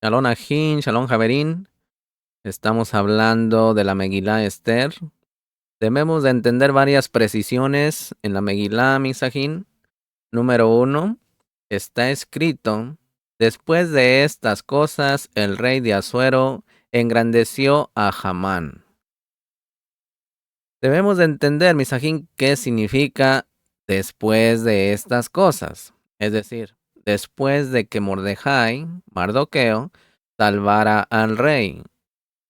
Shalom Ajín, Shalom Javerín. Estamos hablando de la Megilá Esther. Debemos de entender varias precisiones en la Megilá Misajín. Número 1. Está escrito: después de estas cosas, el rey de Asuero engrandeció a Hamán. Debemos de entender, Misajín, qué significa después de estas cosas. Es decir, después de que Mardoqueo, salvara al rey.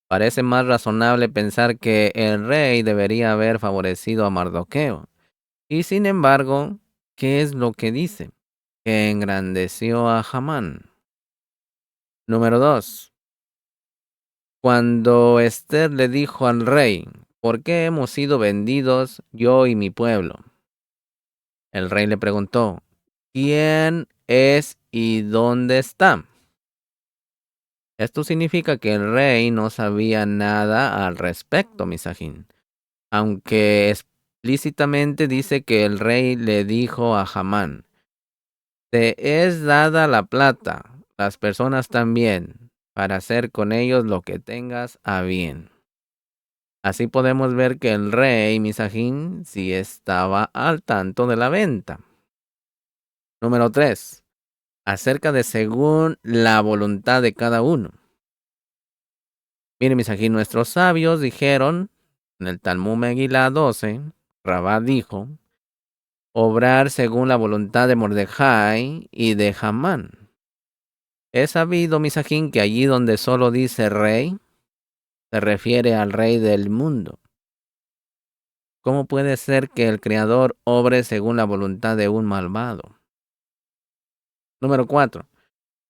Parece más razonable pensar que el rey debería haber favorecido a Mardoqueo. Y sin embargo, ¿qué es lo que dice? Que engrandeció a Hamán. Número 2. Cuando Esther le dijo al rey: ¿por qué hemos sido vendidos yo y mi pueblo? El rey le preguntó: ¿quién es y dónde está? Esto significa que el rey no sabía nada al respecto, Misajín. Aunque explícitamente dice que el rey le dijo a Hamán: te es dada la plata, las personas también, para hacer con ellos lo que tengas a bien. Así podemos ver que el rey Misajín sí estaba al tanto de la venta. Número 3. Acerca de según la voluntad de cada uno. Miren, Misajín, nuestros sabios dijeron en el Talmud Megilá 12, Rabá dijo: obrar según la voluntad de Mordejai y de Hamán. Es sabido, Misajín, que allí donde solo dice rey, se refiere al rey del mundo. ¿Cómo puede ser que el Creador obre según la voluntad de un malvado? Número 4.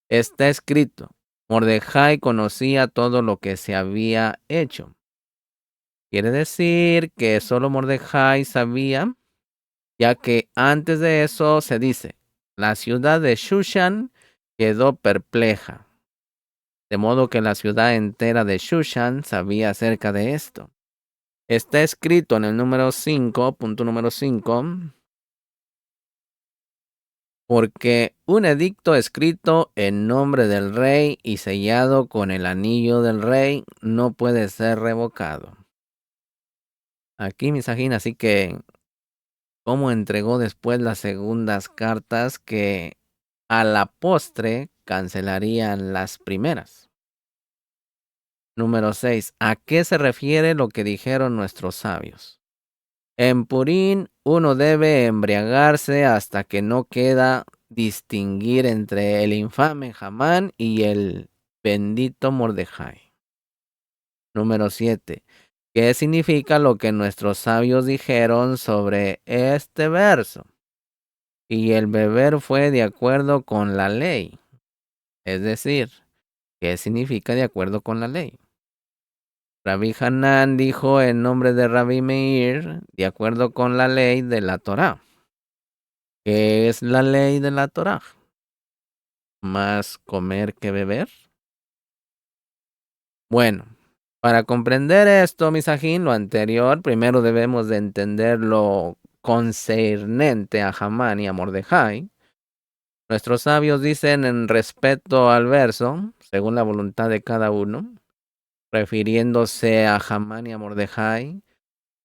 Está escrito: Mordejai conocía todo lo que se había hecho. Quiere decir que solo Mordejai sabía, ya que antes de eso se dice: la ciudad de Shushan quedó perpleja. De modo que la ciudad entera de Shushan sabía acerca de esto. Está escrito en el número 5, punto número 5, porque un edicto escrito en nombre del rey y sellado con el anillo del rey no puede ser revocado. Aquí, Misajín, así que, ¿cómo entregó después las segundas cartas que a la postre cancelarían las primeras? Número 6. ¿A qué se refiere lo que dijeron nuestros sabios? En Purín uno debe embriagarse hasta que no queda distinguir entre el infame Hamán y el bendito Mordejai. Número 7. ¿Qué significa lo que nuestros sabios dijeron sobre este verso? Y el beber fue de acuerdo con la ley. Es decir, ¿qué significa de acuerdo con la ley? Rabbi Hanan dijo en nombre de Rabbi Meir, de acuerdo con la ley de la Torá. ¿Qué es la ley de la Torá? ¿Más comer que beber? Bueno, para comprender esto, Misajín, lo anterior, primero debemos de entender lo concernente a Hamán y a Mordejai. Nuestros sabios dicen en respeto al verso, según la voluntad de cada uno, refiriéndose a Hamán y a Mordejai,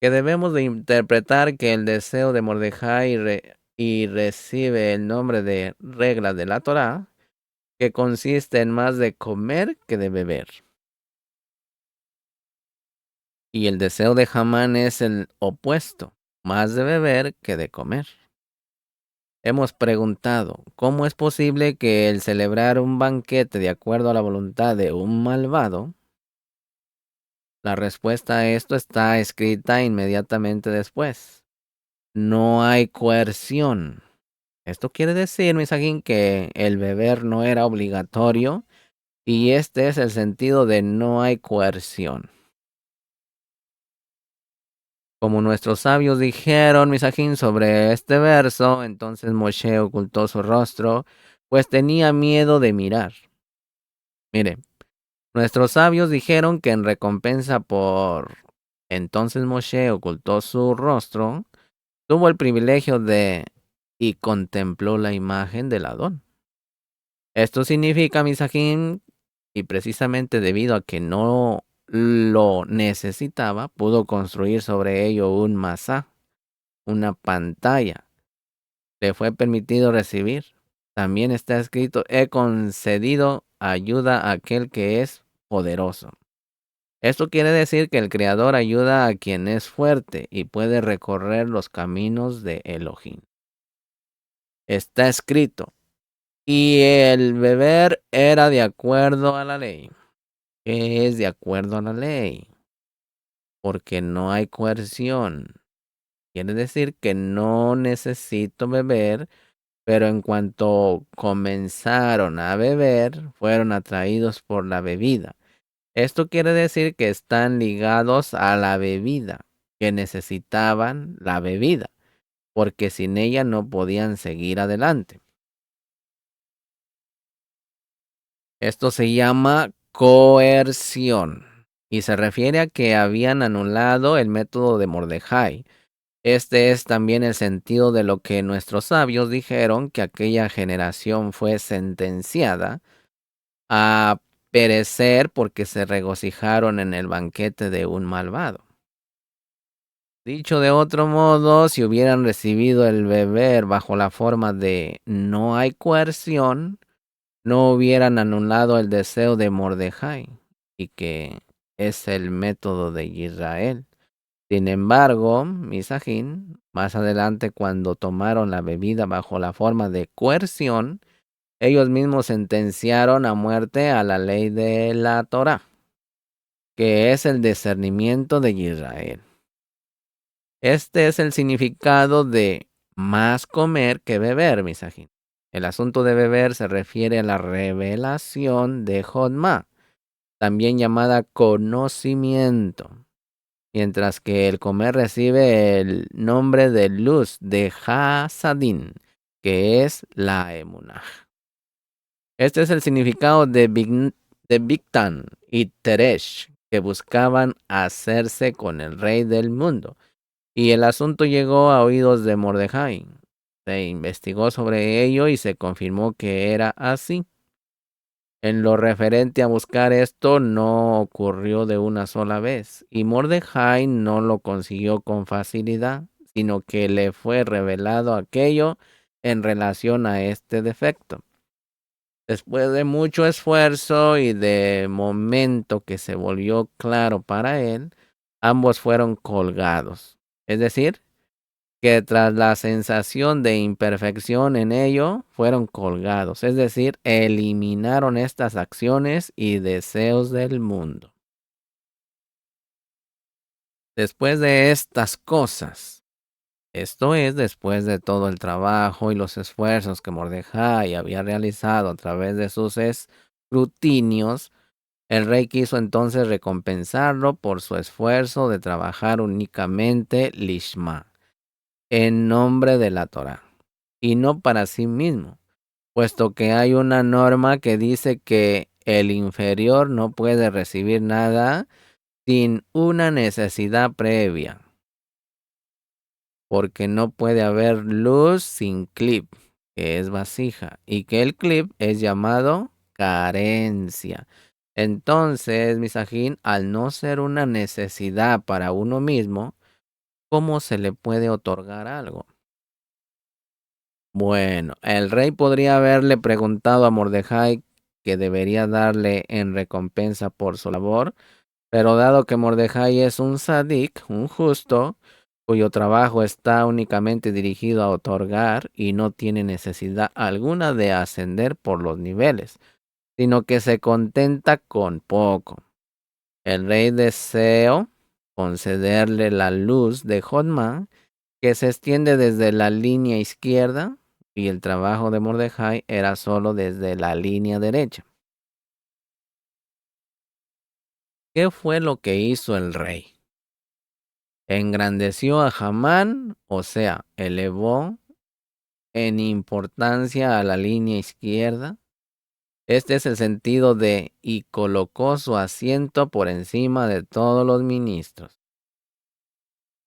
que debemos de interpretar que el deseo de Mordejai y recibe el nombre de regla de la Torá, que consiste en más de comer que de beber. Y el deseo de Hamán es el opuesto, más de beber que de comer. Hemos preguntado: ¿cómo es posible que el celebrar un banquete de acuerdo a la voluntad de un malvado? La respuesta a esto está escrita inmediatamente después. No hay coerción. Esto quiere decir, Misajín, que el beber no era obligatorio, y este es el sentido de no hay coerción. Como nuestros sabios dijeron, Misajín, sobre este verso, entonces Moshe ocultó su rostro, pues tenía miedo de mirar. Mire, nuestros sabios dijeron que en recompensa por entonces Moshe ocultó su rostro, tuvo el privilegio de y contempló la imagen del Adón. Esto significa, Misajín, y precisamente debido a que no lo necesitaba, pudo construir sobre ello un masá, una pantalla. Le fue permitido recibir. También está escrito, he concedido ayuda a aquel que es poderoso. Esto quiere decir que el Creador ayuda a quien es fuerte y puede recorrer los caminos de Elohim. Está escrito, y el beber era de acuerdo a la ley. ¿Qué es de acuerdo a la ley? Porque no hay coerción. Quiere decir que no necesito beber, pero en cuanto comenzaron a beber, fueron atraídos por la bebida. Esto quiere decir que están ligados a la bebida, que necesitaban la bebida, porque sin ella no podían seguir adelante. Esto se llama coerción y se refiere a que habían anulado el método de Mordejai. Este es también el sentido de lo que nuestros sabios dijeron, que aquella generación fue sentenciada a perecer porque se regocijaron en el banquete de un malvado. Dicho de otro modo, si hubieran recibido el beber bajo la forma de no hay coerción, no hubieran anulado el deseo de Mordejai, y que es el método de Israel. Sin embargo, Misajín, más adelante cuando tomaron la bebida bajo la forma de coerción, ellos mismos sentenciaron a muerte a la ley de la Torá, que es el discernimiento de Israel. Este es el significado de más comer que beber, Misajín. El asunto de beber se refiere a la revelación de Jodma, también llamada conocimiento, mientras que el comer recibe el nombre de luz de Hasadin, que es la emunah. Este es el significado de Bigtan y Teresh, que buscaban hacerse con el rey del mundo. Y el asunto llegó a oídos de Mordejai. Se investigó sobre ello y se confirmó que era así. En lo referente a buscar esto, no ocurrió de una sola vez, y Mordejai no lo consiguió con facilidad, sino que le fue revelado aquello en relación a este defecto. Después de mucho esfuerzo y de momento que se volvió claro para él, ambos fueron colgados. Es decir, que tras la sensación de imperfección en ello, fueron colgados. Es decir, eliminaron estas acciones y deseos del mundo. Después de estas cosas, esto es, después de todo el trabajo y los esfuerzos que Mordejai había realizado a través de sus escrutinios, el rey quiso entonces recompensarlo por su esfuerzo de trabajar únicamente Lishma, en nombre de la Torá, y no para sí mismo, puesto que hay una norma que dice que el inferior no puede recibir nada sin una necesidad previa, porque no puede haber luz sin clip, que es vasija, y que el clip es llamado carencia. Entonces, Misajín, al no ser una necesidad para uno mismo, ¿cómo se le puede otorgar algo? Bueno, el rey podría haberle preguntado a Mordejai qué debería darle en recompensa por su labor, pero dado que Mordejai es un sadik, un justo, cuyo trabajo está únicamente dirigido a otorgar y no tiene necesidad alguna de ascender por los niveles, sino que se contenta con poco. El rey deseó concederle la luz de Jotman, que se extiende desde la línea izquierda, y el trabajo de Mordejai era solo desde la línea derecha. ¿Qué fue lo que hizo el rey? Engrandeció a Hamán, o sea, elevó en importancia a la línea izquierda. Este es el sentido de y colocó su asiento por encima de todos los ministros.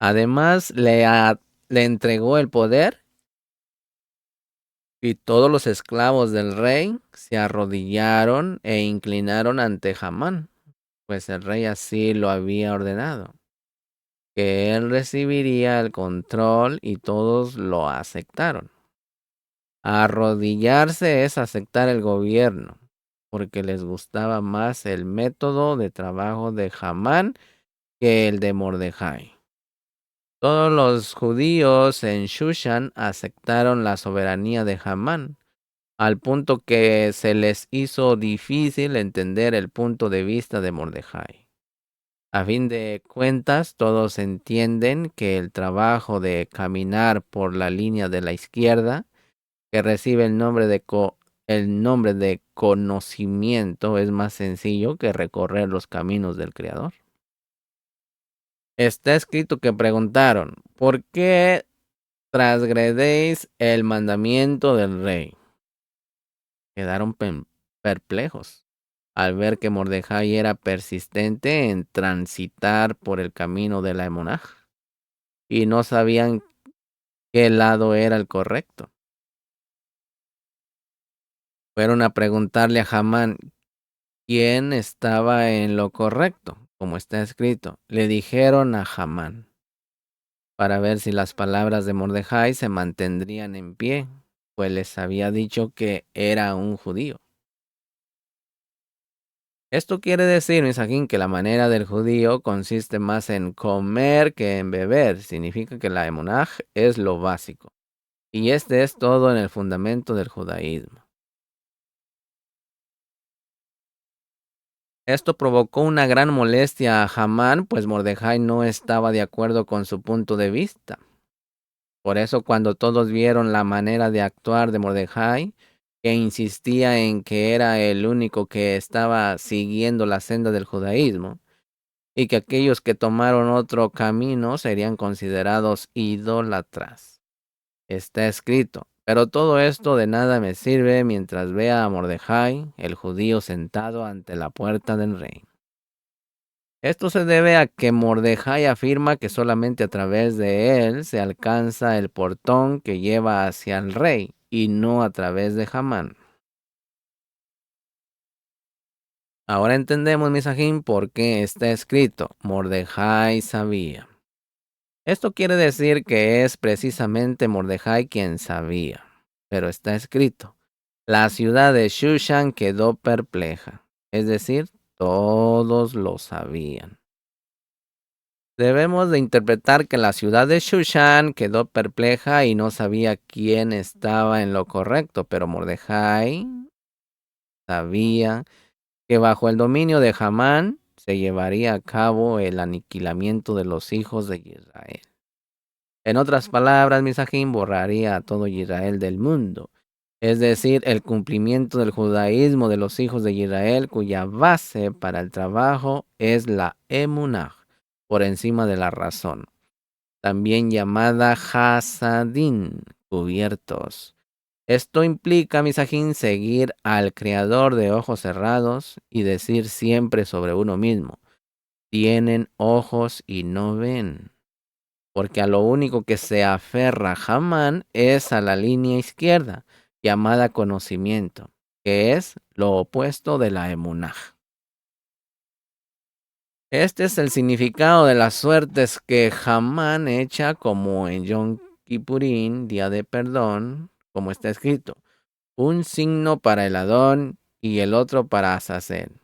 Además, le entregó el poder Y todos los esclavos del rey se arrodillaron e inclinaron ante Hamán, pues el rey así lo había ordenado, que él recibiría el control y todos lo aceptaron. Arrodillarse es aceptar el gobierno, porque les gustaba más el método de trabajo de Hamán que el de Mordejai. Todos los judíos en Shushan aceptaron la soberanía de Hamán, al punto que se les hizo difícil entender el punto de vista de Mordejai. A fin de cuentas, todos entienden que el trabajo de caminar por la línea de la izquierda, que recibe el nombre de conocimiento, es más sencillo que recorrer los caminos del Creador. Está escrito que preguntaron, ¿por qué transgredéis el mandamiento del rey? Quedaron perplejos al ver que Mordejai era persistente en transitar por el camino de la emunaj y no sabían qué lado era el correcto. Fueron a preguntarle a Hamán quién estaba en lo correcto, como está escrito. Le dijeron a Hamán para ver si las palabras de Mordejai se mantendrían en pie, pues les había dicho que era un judío. Esto quiere decir, Misajín, que la manera del judío consiste más en comer que en beber. Significa que la emunaj es lo básico. Y este es todo en el fundamento del judaísmo. Esto provocó una gran molestia a Hamán, pues Mordejai no estaba de acuerdo con su punto de vista. Por eso cuando todos vieron la manera de actuar de Mordejai, que insistía en que era el único que estaba siguiendo la senda del judaísmo, y que aquellos que tomaron otro camino serían considerados idólatras. Está escrito, pero todo esto de nada me sirve mientras vea a Mordejai, el judío, sentado ante la puerta del rey. Esto se debe a que Mordejai afirma que solamente a través de él se alcanza el portón que lleva hacia el rey, y no a través de Hamán. Ahora entendemos, Misajín, por qué está escrito, Mordejai sabía. Esto quiere decir que es precisamente Mordejai quien sabía, pero está escrito, la ciudad de Shushan quedó perpleja, es decir, todos lo sabían. Debemos de interpretar que la ciudad de Shushan quedó perpleja y no sabía quién estaba en lo correcto, pero Mordejai sabía que bajo el dominio de Hamán se llevaría a cabo el aniquilamiento de los hijos de Israel. En otras palabras, Misajín borraría a todo Israel del mundo, es decir, el cumplimiento del judaísmo de los hijos de Israel, cuya base para el trabajo es la emunah, por encima de la razón, también llamada hasadín, cubiertos. Esto implica, Misajín, seguir al Creador de ojos cerrados y decir siempre sobre uno mismo, tienen ojos y no ven. Porque a lo único que se aferra Hamán es a la línea izquierda, llamada conocimiento, que es lo opuesto de la emunaj. Este es el significado de las suertes que Hamán echa como en Yom Kippurín, día de perdón, como está escrito, un signo para el Adón y el otro para Azazel.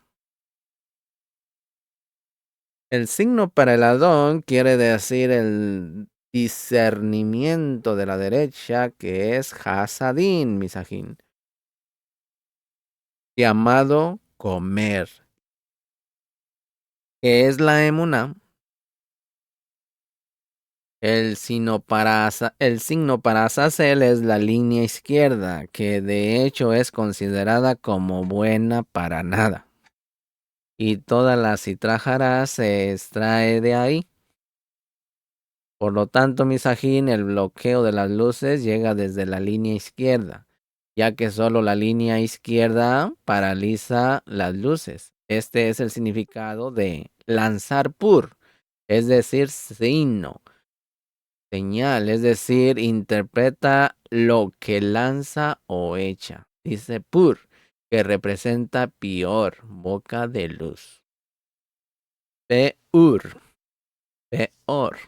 El signo para el Adón quiere decir el discernimiento de la derecha, que es Hasadín, Misajín, llamado comer, que es la emuná. El signo para Azazel es la línea izquierda, que de hecho es considerada como buena para nada. Y toda la citrajara se extrae de ahí. Por lo tanto, Misajín, el bloqueo de las luces llega desde la línea izquierda, ya que solo la línea izquierda paraliza las luces. Este es el significado de lanzar pur, es decir, signo, señal, es decir, interpreta lo que lanza o echa. Dice pur, que representa pior, boca de luz. Peor, peor.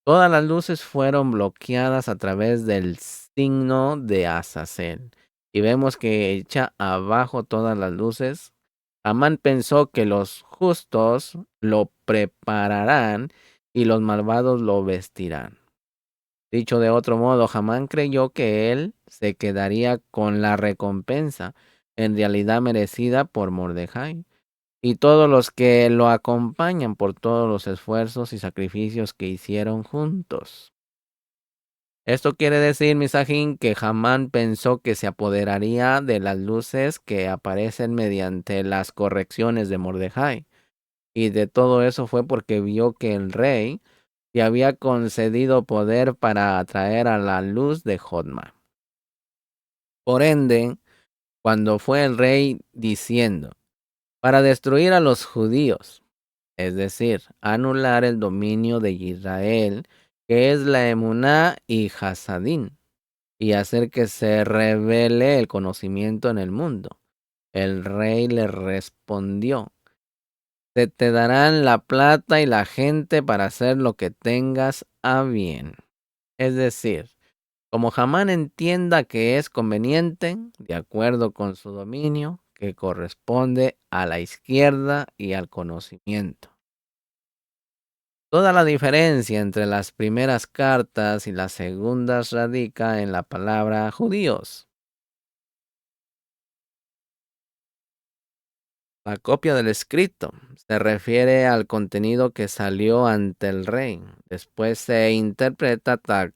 Todas las luces fueron bloqueadas a través del signo de Azazel. Y vemos que echa abajo todas las luces. Amán pensó que los justos lo prepararán y los malvados lo vestirán. Dicho de otro modo, Hamán creyó que él se quedaría con la recompensa, en realidad merecida por Mordejai, y todos los que lo acompañan por todos los esfuerzos y sacrificios que hicieron juntos. Esto quiere decir, Misajín, que Hamán pensó que se apoderaría de las luces que aparecen mediante las correcciones de Mordejai. Y de todo eso fue porque vio que el rey le había concedido poder para atraer a la luz de Jotma. Por ende, cuando fue el rey diciendo, para destruir a los judíos, es decir, anular el dominio de Israel, que es la Emuná y Hasadín, y hacer que se revele el conocimiento en el mundo. El rey le respondió, se te darán la plata y la gente para hacer lo que tengas a bien. Es decir, como Hamán entienda que es conveniente, de acuerdo con su dominio, que corresponde a la izquierda y al conocimiento. Toda la diferencia entre las primeras cartas y las segundas radica en la palabra judíos. La copia del escrito se refiere al contenido que salió ante el rey. Después se interpreta tal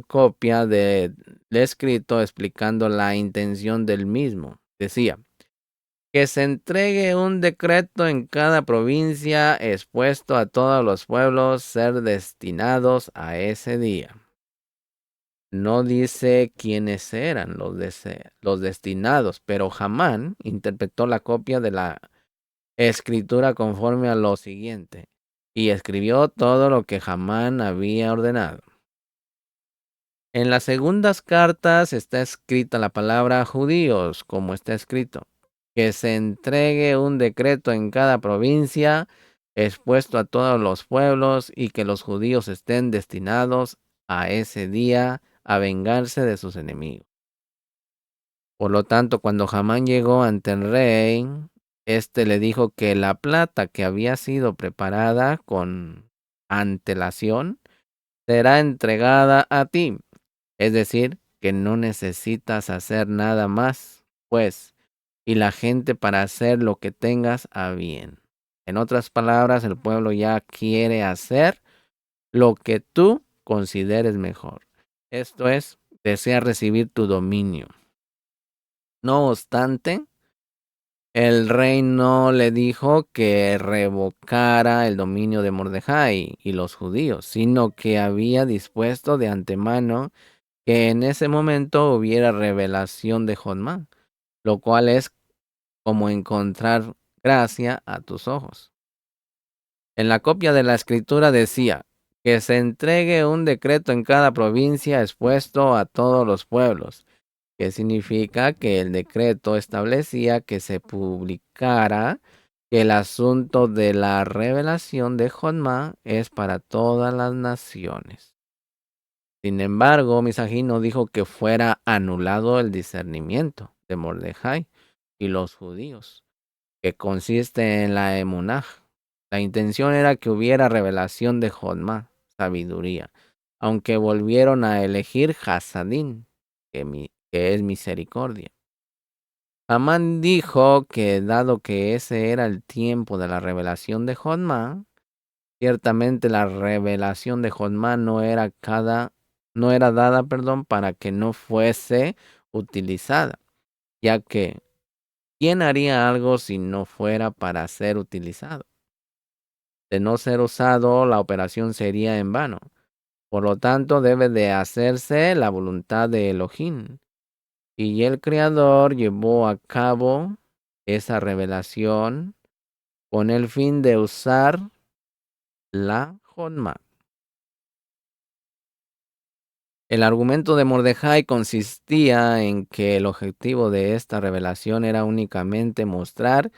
copia del escrito explicando la intención del mismo. Decía, que se entregue un decreto en cada provincia expuesto a todos los pueblos ser destinados a ese día. No dice quiénes eran los destinados, pero Hamán interpretó la copia de la escritura conforme a lo siguiente, y escribió todo lo que Hamán había ordenado. En las segundas cartas está escrita la palabra judíos, como está escrito, que se entregue un decreto en cada provincia, expuesto a todos los pueblos, y que los judíos estén destinados a ese día a vengarse de sus enemigos. Por lo tanto, cuando Hamán llegó ante el rey, éste le dijo que la plata que había sido preparada con antelación será entregada a ti. Es decir, que no necesitas hacer nada más, pues, y la gente para hacer lo que tengas a bien. En otras palabras, el pueblo ya quiere hacer lo que tú consideres mejor. Esto es, desea recibir tu dominio. No obstante, el rey no le dijo que revocara el dominio de Mordejai y los judíos, sino que había dispuesto de antemano que en ese momento hubiera revelación de Jotma, lo cual es como encontrar gracia a tus ojos. En la copia de la escritura decía que se entregue un decreto en cada provincia expuesto a todos los pueblos, que significa que el decreto establecía que se publicara que el asunto de la revelación de Jotma es para todas las naciones. Sin embargo, Misajín no dijo que fuera anulado el discernimiento de Mordejai y los judíos, que consiste en la emunaj. La intención era que hubiera revelación de Jotma, sabiduría, aunque volvieron a elegir Hasadín, que es misericordia. Amán dijo que dado que ese era el tiempo de la revelación de Jotma, ciertamente la revelación de Jotma no era dada, para que no fuese utilizada, ya que ¿quién haría algo si no fuera para ser utilizado? De no ser usado, la operación sería en vano. Por lo tanto, debe de hacerse la voluntad de Elohim. Y el Creador llevó a cabo esa revelación con el fin de usar la Jotma. El argumento de Mordejai consistía en que el objetivo de esta revelación era únicamente mostrar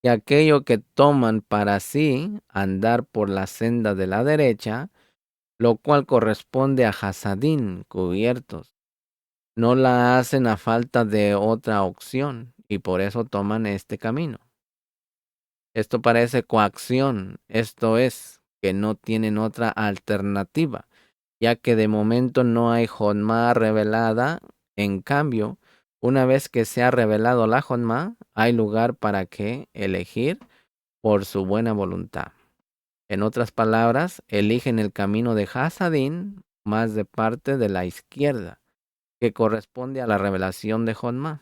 que aquello que toman para sí andar por la senda de la derecha, lo cual corresponde a Hasadín cubiertos, no la hacen a falta de otra opción y por eso toman este camino. Esto parece coacción, esto es, que no tienen otra alternativa, ya que de momento no hay Jonma revelada. En cambio, una vez que se ha revelado la Jonma, hay lugar para que elegir por su buena voluntad. En otras palabras, eligen el camino de Hasadín más de parte de la izquierda, que corresponde a la revelación de Jonma.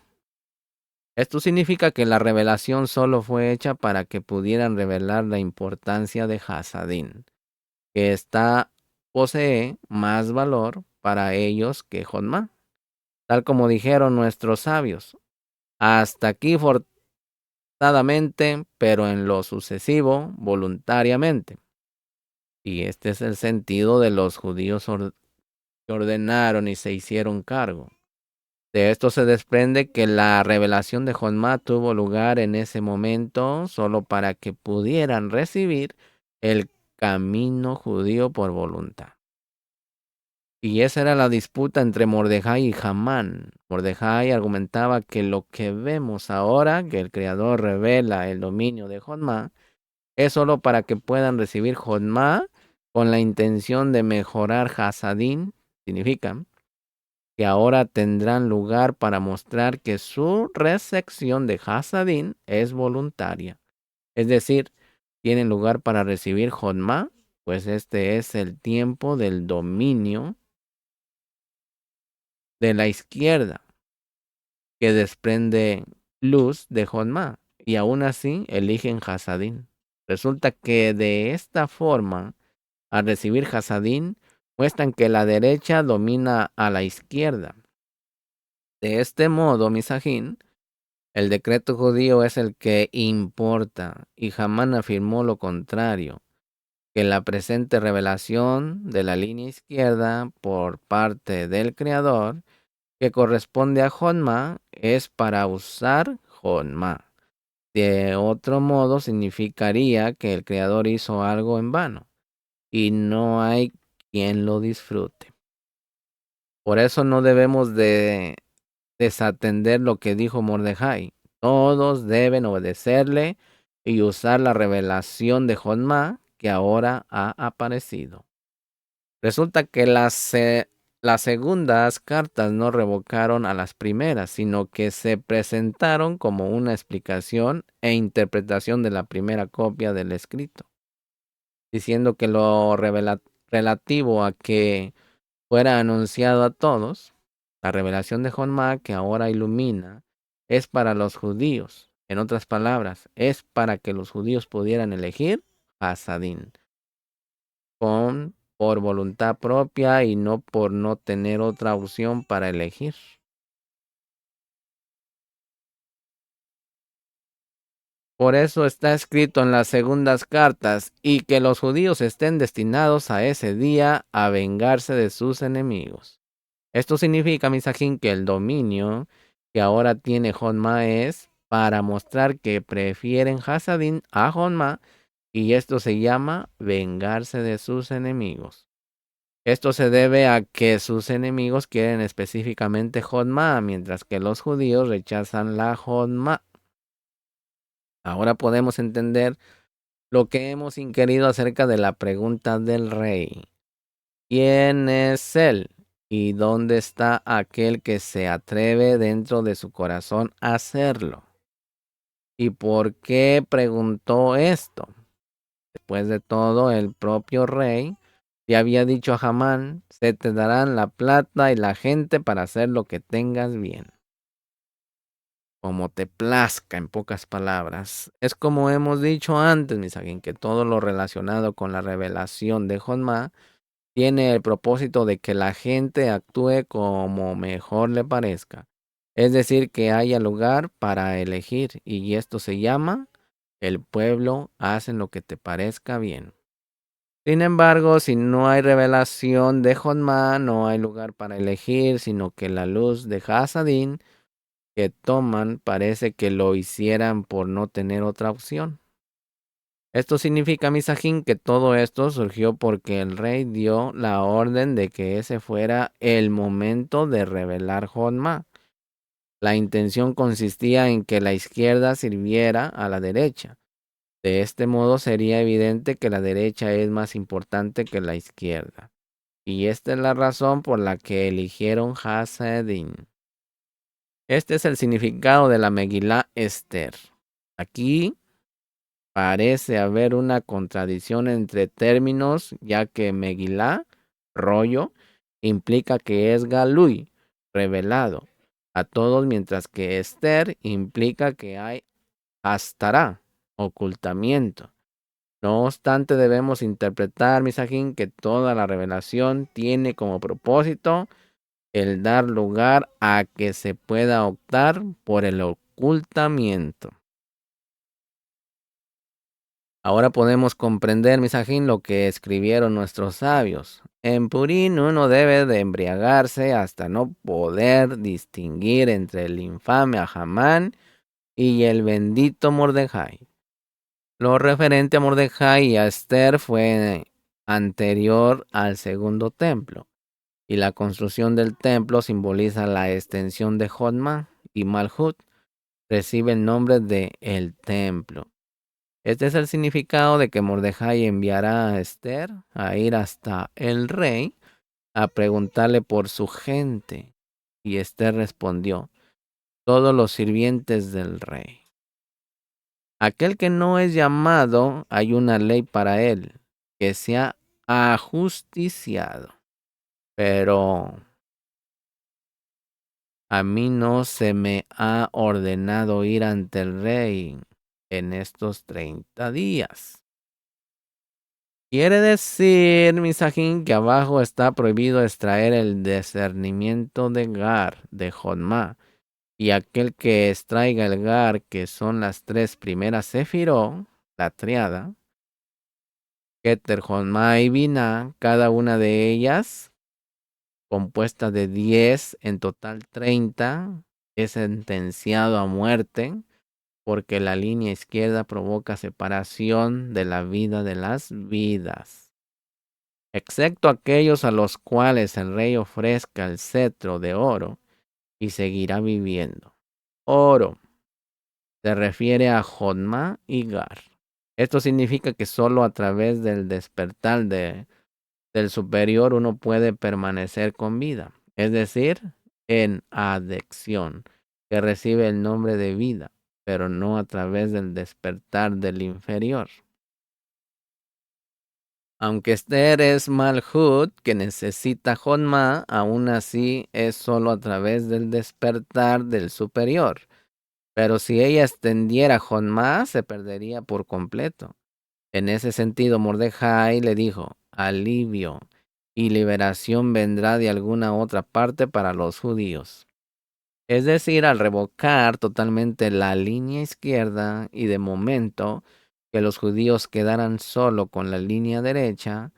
Esto significa que la revelación solo fue hecha para que pudieran revelar la importancia de Hasadín, que posee más valor para ellos que Jonma, tal como dijeron nuestros sabios. Hasta aquí forzadamente, pero en lo sucesivo voluntariamente. Y este es el sentido de los judíos que ordenaron y se hicieron cargo. De esto se desprende que la revelación de Jonma tuvo lugar en ese momento solo para que pudieran recibir el camino judío por voluntad. Y esa era la disputa entre Mordejai y Hamán. Mordejai argumentaba que lo que vemos ahora, que el Creador revela el dominio de Jonma, es solo para que puedan recibir Jonma con la intención de mejorar Hasadín. Significa que ahora tendrán lugar para mostrar que su recepción de Hasadín es voluntaria. Es decir, tienen lugar para recibir Jonma, pues este es el tiempo del dominio de la izquierda que desprende luz de Jonma, y aún así eligen Hasadín. Resulta que de esta forma, al recibir Hasadín, muestran que la derecha domina a la izquierda. De este modo, Misajín, el decreto judío es el que importa, y Hamán afirmó lo contrario, que la presente revelación de la línea izquierda por parte del Creador, que corresponde a Jonma, es para usar Jonma. De otro modo, significaría que el Creador hizo algo en vano, y no hay quien lo disfrute. Por eso no debemos de desatender lo que dijo Mordejai. Todos deben obedecerle y usar la revelación de Jonma que ahora ha aparecido. Resulta que las segundas cartas no revocaron a las primeras, sino que se presentaron como una explicación e interpretación de la primera copia del escrito, diciendo que lo relativo a que fuera anunciado a todos, la revelación de Jonma que ahora ilumina, es para los judíos. En otras palabras, es para que los judíos pudieran elegir Hasadín por voluntad propia y no por no tener otra opción para elegir. Por eso está escrito en las segundas cartas, y que los judíos estén destinados a ese día a vengarse de sus enemigos. Esto significa, Misajín, que el dominio que ahora tiene Jonma es para mostrar que prefieren Hasadín a Jonma, y esto se llama vengarse de sus enemigos. Esto se debe a que sus enemigos quieren específicamente Jonma, mientras que los judíos rechazan la Jonma. Ahora podemos entender lo que hemos inquirido acerca de la pregunta del rey. ¿Quién es él? ¿Y dónde está aquel que se atreve dentro de su corazón a hacerlo? ¿Y por qué preguntó esto? Después de todo, el propio rey le había dicho a Hamán: se te darán la plata y la gente para hacer lo que tengas bien, como te plazca, en pocas palabras. Es como hemos dicho antes, Misaguín, que todo lo relacionado con la revelación de Jonma tiene el propósito de que la gente actúe como mejor le parezca. Es decir, que haya lugar para elegir, y esto se llama: el pueblo hace lo que te parezca bien. Sin embargo, si no hay revelación de Jotma, no hay lugar para elegir, sino que la luz de Hasadin que toman parece que lo hicieran por no tener otra opción. Esto significa, Misajín, que todo esto surgió porque el rey dio la orden de que ese fuera el momento de revelar Jotma. La intención consistía en que la izquierda sirviera a la derecha. De este modo sería evidente que la derecha es más importante que la izquierda. Y esta es la razón por la que eligieron Hasadin. Este es el significado de la Megilá Esther. Aquí parece haber una contradicción entre términos, ya que Megilá, rollo, implica que es Galui, revelado a todos, mientras que Esther implica que hay Astará, ocultamiento. No obstante, debemos interpretar, Misajín, que toda la revelación tiene como propósito el dar lugar a que se pueda optar por el ocultamiento. Ahora podemos comprender, Misajín, lo que escribieron nuestros sabios. En Purín uno debe de embriagarse hasta no poder distinguir entre el infame Ahamán y el bendito Mordejai. Lo referente a Mordejai y a Esther fue anterior al segundo templo, y la construcción del templo simboliza la extensión de Jotma, y Malhut recibe el nombre de el templo. Este es el significado de que Mordejai enviará a Esther a ir hasta el rey a preguntarle por su gente. Y Esther respondió, todos los sirvientes del rey. Aquel que no es llamado, hay una ley para él, que sea ajusticiado. Pero a mí no se me ha ordenado ir ante el rey en estos 30 días. Quiere decir, Misajín, que abajo está prohibido extraer el discernimiento de Gar, de Jotma, y aquel que extraiga el Gar, que son las tres primeras Sefiró, la triada, Keter, Jotma y Binah, cada una de ellas, compuesta de 10, en total 30, es sentenciado a muerte, porque la línea izquierda provoca separación de la vida de las vidas. Excepto aquellos a los cuales el rey ofrezca el cetro de oro, y seguirá viviendo. Oro se refiere a Jotma y Gar. Esto significa que solo a través del despertar del superior uno puede permanecer con vida, es decir, en adección, que recibe el nombre de vida, pero no a través del despertar del inferior. Aunque Esther es Malhut, que necesita Jotma, aún así es solo a través del despertar del superior. Pero si ella extendiera Jotma, se perdería por completo. En ese sentido, Mordejai le dijo, alivio y liberación vendrá de alguna otra parte para los judíos. Es decir, al revocar totalmente la línea izquierda y de momento que los judíos quedaran solo con la línea derecha,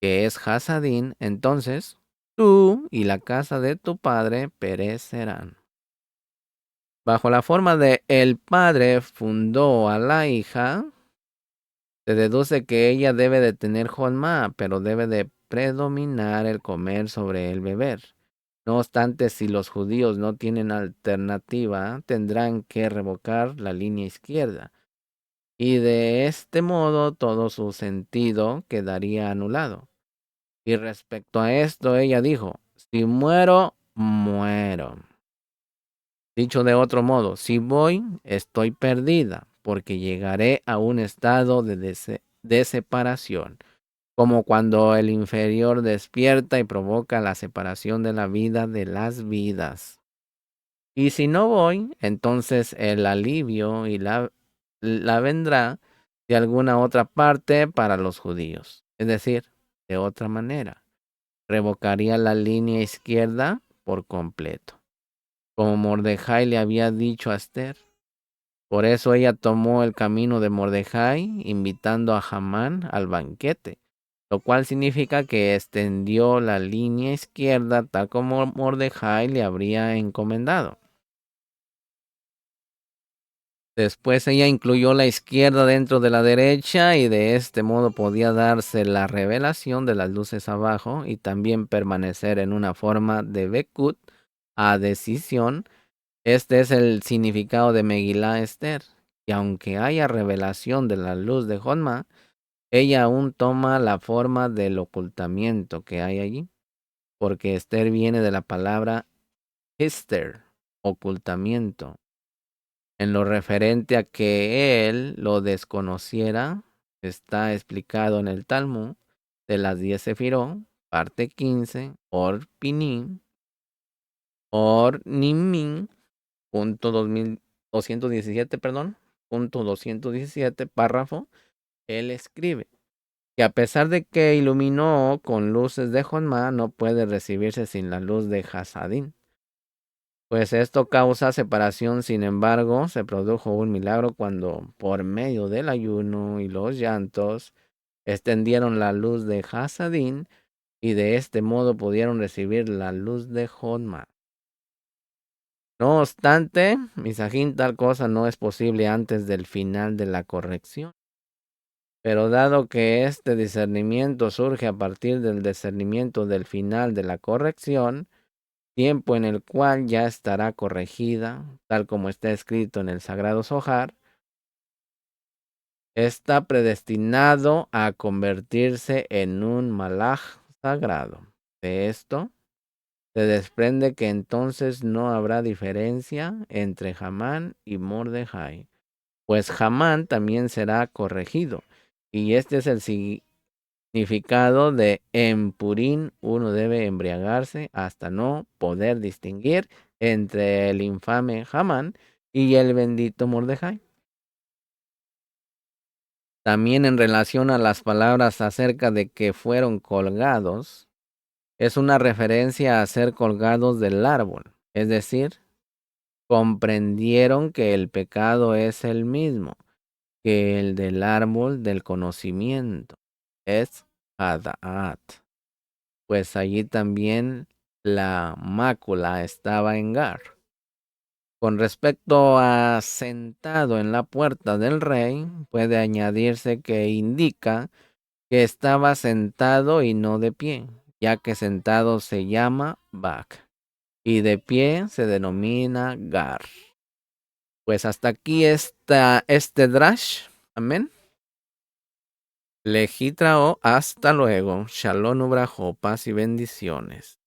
que es Hasadín, entonces tú y la casa de tu padre perecerán. Bajo la forma de el padre fundó a la hija, se deduce que ella debe de tener Jotma, pero debe de predominar el comer sobre el beber. No obstante, si los judíos no tienen alternativa, tendrán que revocar la línea izquierda. Y de este modo todo su sentido quedaría anulado. Y respecto a esto, ella dijo, si muero, muero. Dicho de otro modo, si voy, estoy perdida, porque llegaré a un estado de separación, como cuando el inferior despierta y provoca la separación de la vida de las vidas. Y si no voy, entonces el alivio y la vendrá de alguna otra parte para los judíos. Es decir, de otra manera, revocaría la línea izquierda por completo, como Mordejai le había dicho a Esther. Por eso ella tomó el camino de Mordejai, invitando a Hamán al banquete, lo cual significa que extendió la línea izquierda tal como Mordejai le habría encomendado. Después ella incluyó la izquierda dentro de la derecha y de este modo podía darse la revelación de las luces abajo y también permanecer en una forma de Bekut a decisión. Este es el significado de Megilá Esther. Y aunque haya revelación de la luz de Jonma, ella aún toma la forma del ocultamiento que hay allí, porque Esther viene de la palabra Hester, ocultamiento. En lo referente a que él lo desconociera, está explicado en el Talmud de las 10 Sefirot, parte 15, Or Pinim, Or Nimin, punto 2217, perdón, punto 217, párrafo, él escribe que a pesar de que iluminó con luces de Jonma, no puede recibirse sin la luz de Hasadín. Pues esto causa separación, sin embargo, se produjo un milagro cuando, por medio del ayuno y los llantos, extendieron la luz de Hasadín y de este modo pudieron recibir la luz de Jonma. No obstante, Misajín, tal cosa no es posible antes del final de la corrección. Pero dado que este discernimiento surge a partir del discernimiento del final de la corrección, tiempo en el cual ya estará corregida, tal como está escrito en el Sagrado Zohar, está predestinado a convertirse en un malaj sagrado. De esto se desprende que entonces no habrá diferencia entre Hamán y Mordejai, pues Hamán también será corregido, y este es el significado de en Purín uno debe embriagarse hasta no poder distinguir entre el infame Hamán y el bendito Mordejai. También en relación a las palabras acerca de que fueron colgados, es una referencia a ser colgados del árbol, es decir, comprendieron que el pecado es el mismo que el del árbol del conocimiento, es Hadaat. Pues allí también la mácula estaba en Gar. Con respecto a sentado en la puerta del rey, puede añadirse que indica que estaba sentado y no de pie, ya que sentado se llama Bak y de pie se denomina Gar. Pues hasta aquí está este drash. Amén. Lejitrao, hasta luego. Shalom, ubrajo, paz y bendiciones.